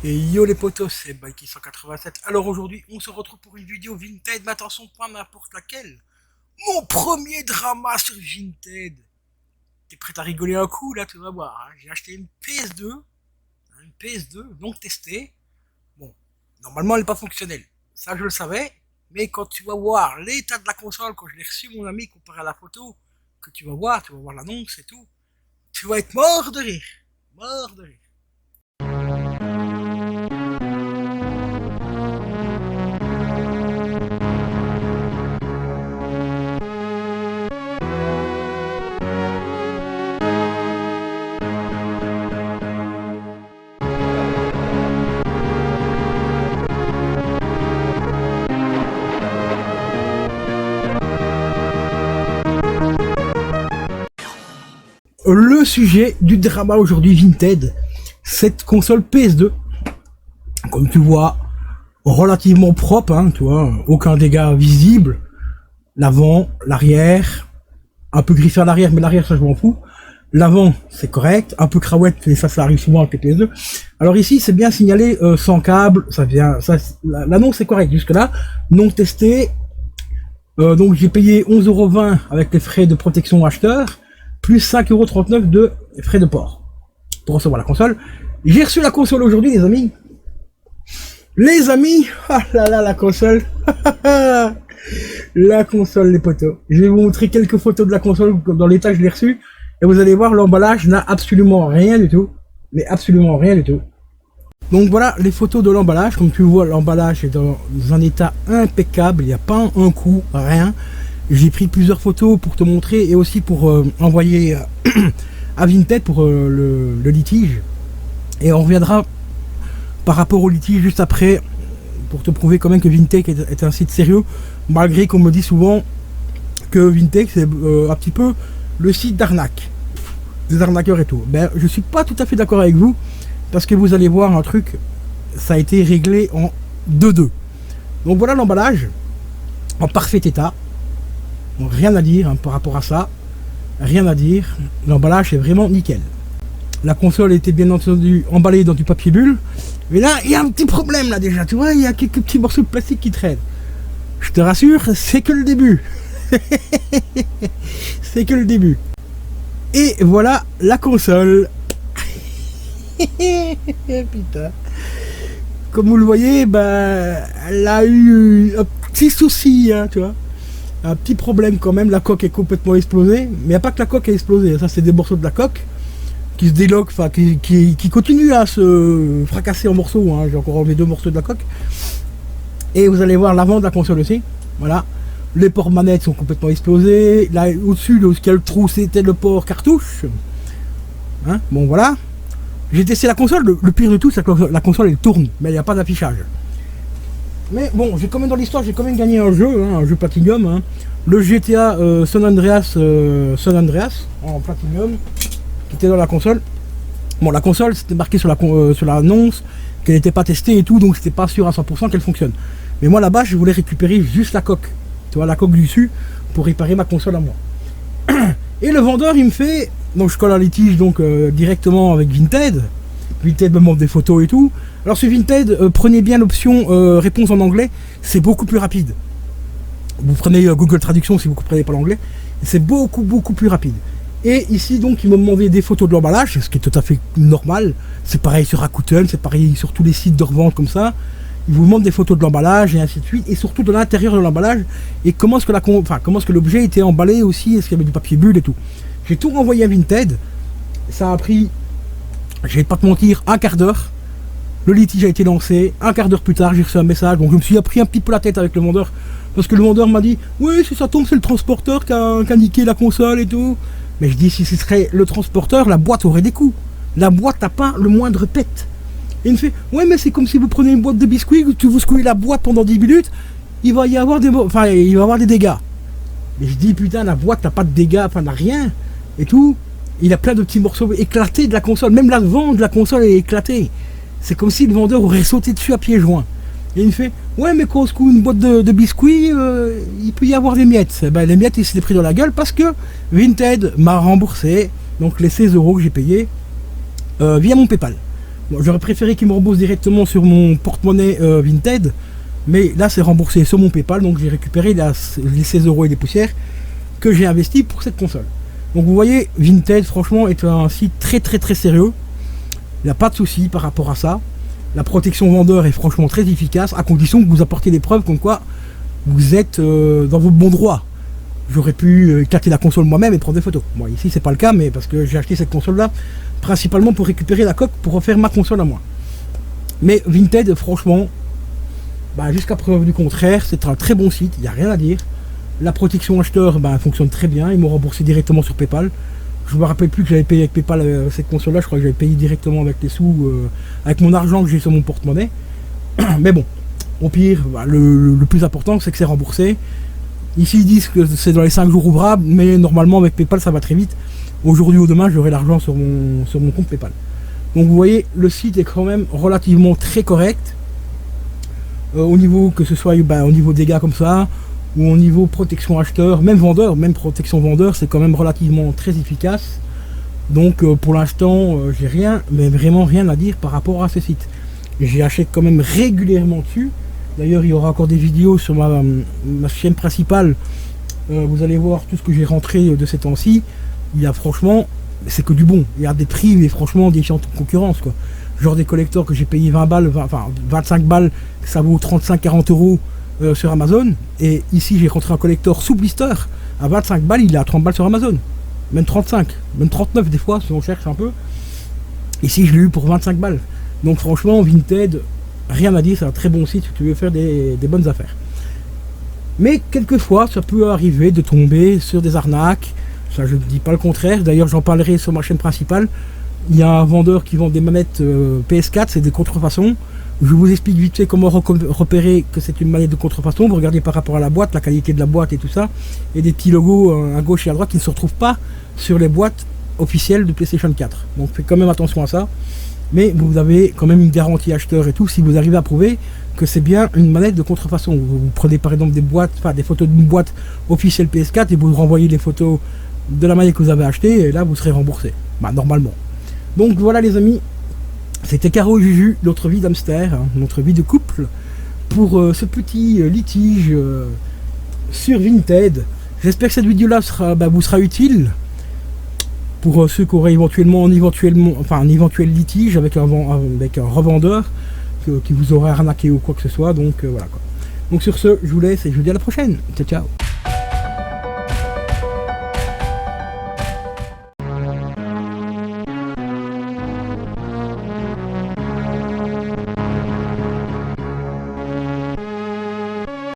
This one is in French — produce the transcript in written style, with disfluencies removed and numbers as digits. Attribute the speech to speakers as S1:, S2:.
S1: Et yo les potos, c'est Mikey187. Alors aujourd'hui, on se retrouve pour une vidéo Vinted, mais attention, pas n'importe laquelle. Mon premier drama sur Vinted. T'es prêt à rigoler un coup là, tu vas voir. Hein. J'ai acheté une PS2 donc testée. Bon, normalement elle n'est pas fonctionnelle. Ça je le savais, mais quand tu vas voir l'état de la console, quand je l'ai reçu mon ami comparé à la photo, que tu vas voir l'annonce et tout, tu vas être mort de rire. Mort de rire. Le sujet du drama aujourd'hui Vinted, cette console PS2, comme tu vois, relativement propre, hein, tu vois, aucun dégât visible, l'avant, l'arrière, un peu griffé à l'arrière, mais l'arrière ça je m'en fous. L'avant c'est correct, un peu cravette, mais ça arrive souvent avec les PS2. Alors ici c'est bien signalé sans câble, ça vient, ça, l'annonce est correcte jusque là, non testé. Donc j'ai payé 11,20€ avec les frais de protection acheteur, plus 5,39€ de frais de port pour recevoir la console. J'ai reçu la console aujourd'hui les amis. Les amis, ah là là la console. La console les potos. Je vais vous montrer quelques photos de la console dans l'état que je l'ai reçue. Et vous allez voir l'emballage n'a absolument rien du tout. Mais absolument rien du tout. Donc voilà les photos de l'emballage. Comme tu vois l'emballage est dans un état impeccable. Il n'y a pas un coup, rien. J'ai pris plusieurs photos pour te montrer et aussi pour envoyer à Vinted pour le litige. Et on reviendra par rapport au litige juste après pour te prouver quand même que Vinted est un site sérieux, malgré qu'on me dit souvent que Vinted c'est un petit peu le site d'arnaque, des arnaqueurs et tout. Ben je suis pas tout à fait d'accord avec vous parce que vous allez voir un truc, ça a été réglé en 2-2. Donc voilà l'emballage en parfait état. Donc rien à dire hein, par rapport à ça, rien à dire, l'emballage est vraiment nickel. La console était bien entendu emballée dans du papier bulle, mais là il y a un petit problème là déjà, tu vois, il y a quelques petits morceaux de plastique qui traînent. Je te rassure, c'est que le début. C'est que le début. Et voilà la console. Putain. Comme vous le voyez, bah, elle a eu un petit souci, hein, tu vois. Un petit problème quand même, la coque est complètement explosée. Mais il n'y a pas que la coque est explosée, ça c'est des morceaux de la coque qui se déloquent, enfin qui continuent à se fracasser en morceaux. Hein. J'ai encore enlevé 2 morceaux de la coque. Et vous allez voir l'avant de la console aussi. Voilà. Les ports manettes sont complètement explosés. Là au-dessus, là où il y a le trou, c'était le port cartouche. Hein, bon voilà. J'ai testé la console, le pire de tout, c'est que la console elle tourne, mais il n'y a pas d'affichage. Mais bon, j'ai quand même dans l'histoire, j'ai quand même gagné un jeu Platinum, hein. Le GTA San Andreas en Platinum, qui était dans la console. Bon, la console, c'était marqué sur l'annonce qu'elle n'était pas testée et tout, donc c'était pas sûr à 100% qu'elle fonctionne. Mais moi là-bas, je voulais récupérer juste la coque, tu vois, la coque du dessus, pour réparer ma console à moi. Et le vendeur, il me fait, donc je colle un litige donc directement avec Vinted. Vinted me montre des photos et tout. Alors sur Vinted, prenez bien l'option réponse en anglais, c'est beaucoup plus rapide. Vous prenez Google Traduction si vous ne comprenez pas l'anglais, c'est beaucoup plus rapide. Et ici donc ils m'ont demandé des photos de l'emballage, ce qui est tout à fait normal. C'est pareil sur Rakuten, c'est pareil sur tous les sites de revente comme ça. Ils vous demandent des photos de l'emballage et ainsi de suite, et surtout de l'intérieur de l'emballage et comment est-ce que l'objet était emballé aussi, est-ce qu'il y avait du papier bulle et tout. J'ai tout renvoyé à Vinted, ça a pris, je vais pas te mentir, un quart d'heure. Le litige a été lancé, un quart d'heure plus tard j'ai reçu un message, donc je me suis pris un petit peu la tête avec le vendeur, parce que le vendeur m'a dit, oui si ça tombe c'est le transporteur qui a niqué la console et tout. Mais je dis, si ce serait le transporteur, la boîte aurait des coups. La boîte n'a pas le moindre pet. Et il me fait, ouais mais c'est comme si vous prenez une boîte de biscuits, tu vous secouez la boîte pendant 10 minutes, il va y avoir des dégâts. Mais je dis, putain, la boîte n'a pas de dégâts, enfin n'a rien, et tout. Il a plein de petits morceaux éclatés de la console, même l'avant de la console est éclaté. C'est comme si le vendeur aurait sauté dessus à pieds joints. Et il me fait, ouais mais quand on secoue une boîte de biscuits, il peut y avoir des miettes. Ben, les miettes il s'est pris dans la gueule parce que Vinted m'a remboursé donc les 16€ que j'ai payé via mon Paypal. Bon, j'aurais préféré qu'il me rembourse directement sur mon porte-monnaie Vinted, mais là c'est remboursé sur mon PayPal, donc j'ai récupéré les 16 € et des poussières que j'ai investi pour cette console. Donc vous voyez, Vinted franchement est un site très très très sérieux. Il n'y a pas de souci par rapport à ça. La protection vendeur est franchement très efficace, à condition que vous apportiez des preuves comme quoi vous êtes dans vos bons droits. J'aurais pu éclater la console moi-même et prendre des photos. Bon, ici c'est pas le cas, mais parce que j'ai acheté cette console là principalement pour récupérer la coque pour refaire ma console à moi. Mais Vinted, franchement, jusqu'à preuve du contraire, c'est un très bon site, il n'y a rien à dire. La protection acheteur fonctionne très bien, ils m'ont remboursé directement sur PayPal. Je me rappelle plus que j'avais payé avec PayPal cette console là, je crois que j'avais payé directement avec les sous, avec mon argent que j'ai sur mon porte-monnaie. Mais bon, au pire, le plus important c'est que c'est remboursé. Ici ils disent que c'est dans les 5 jours ouvrables, mais normalement avec PayPal ça va très vite. Aujourd'hui ou demain j'aurai l'argent sur mon compte PayPal. Donc vous voyez, le site est quand même relativement très correct. Au niveau que ce soit au niveau dégâts comme ça, ou au niveau protection acheteur, même vendeur, même protection vendeur, c'est quand même relativement très efficace. Donc pour l'instant j'ai rien, mais vraiment rien à dire par rapport à ce site. J'achète quand même régulièrement dessus. D'ailleurs il y aura encore des vidéos sur ma chaîne principale. Vous allez voir tout ce que j'ai rentré de ces temps-ci. Il y a franchement, c'est que du bon. Il y a des prix, mais franchement des chances de concurrence quoi. Genre des collecteurs que j'ai payé 20 balles, 25 balles, ça vaut 35-40 € sur Amazon. Et ici j'ai rentré un collector sous blister à 25 balles, il est à 30 balles sur Amazon. Même 35, même 39 des fois si on cherche un peu. Ici je l'ai eu pour 25 balles. Donc franchement Vinted, rien à dire, c'est un très bon site si tu veux faire des bonnes affaires. Mais quelquefois ça peut arriver de tomber sur des arnaques. Ça je ne dis pas le contraire, d'ailleurs j'en parlerai sur ma chaîne principale. Il y a un vendeur qui vend des manettes PS4, c'est des contrefaçons. Je vous explique vite fait comment repérer que c'est une manette de contrefaçon. Vous regardez par rapport à la boîte, la qualité de la boîte et tout ça. Et des petits logos à gauche et à droite qui ne se retrouvent pas sur les boîtes officielles de PlayStation 4. Donc faites quand même attention à ça. Mais vous avez quand même une garantie acheteur et tout si vous arrivez à prouver que c'est bien une manette de contrefaçon. Vous prenez par exemple des boîtes, des photos d'une boîte officielle PS4 et vous renvoyez les photos de la manette que vous avez achetée et là vous serez remboursé. Normalement. Donc voilà les amis, c'était Caro et Juju, notre vie d'hamster, notre vie de couple, pour ce petit litige sur Vinted. J'espère que cette vidéo là vous sera utile pour ceux qui auraient éventuellement un éventuel litige avec un revendeur qui vous aurait arnaqué ou quoi que ce soit. Donc voilà quoi. Donc sur ce, je vous laisse et je vous dis à la prochaine. Ciao ciao.